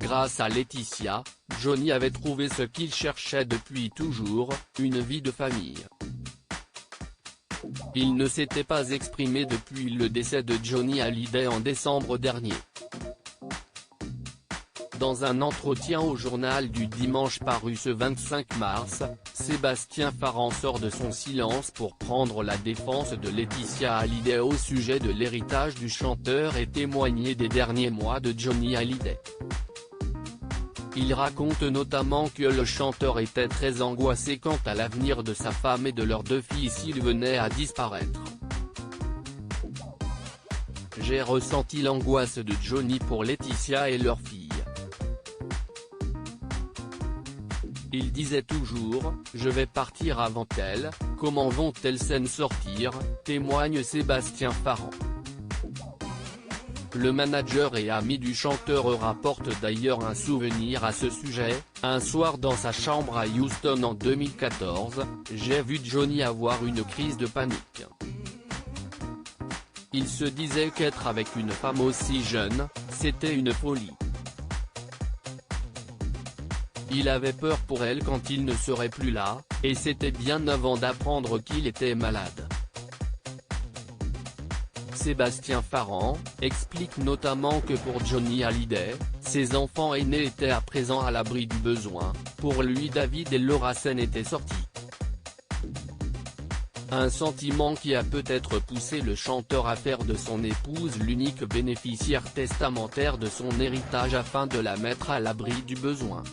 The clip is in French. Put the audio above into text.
Grâce à Laetitia, Johnny avait trouvé ce qu'il cherchait depuis toujours, une vie de famille. Il ne s'était pas exprimé depuis le décès de Johnny Hallyday en décembre dernier. Dans un entretien au journal du dimanche paru ce 25 mars, Sébastien Farran sort de son silence pour prendre la défense de Laetitia Hallyday au sujet de l'héritage du chanteur et témoigner des derniers mois de Johnny Hallyday. Il raconte notamment que le chanteur était très angoissé quant à l'avenir de sa femme et de leurs 2 filles s'il venait à disparaître. J'ai ressenti l'angoisse de Johnny pour Laetitia et leurs filles. Il disait toujours, je vais partir avant elles, comment vont-elles s'en sortir, témoigne Sébastien Farran. Le manager et ami du chanteur rapporte d'ailleurs un souvenir à ce sujet, un soir dans sa chambre à Houston en 2014, j'ai vu Johnny avoir une crise de panique. Il se disait qu'être avec une femme aussi jeune, c'était une folie. Il avait peur pour elle quand il ne serait plus là, et c'était bien avant d'apprendre qu'il était malade. Sébastien Farran explique notamment que pour Johnny Hallyday, ses enfants aînés étaient à présent à l'abri du besoin, pour lui David et Laura Sen étaient sortis. Un sentiment qui a peut-être poussé le chanteur à faire de son épouse l'unique bénéficiaire testamentaire de son héritage afin de la mettre à l'abri du besoin.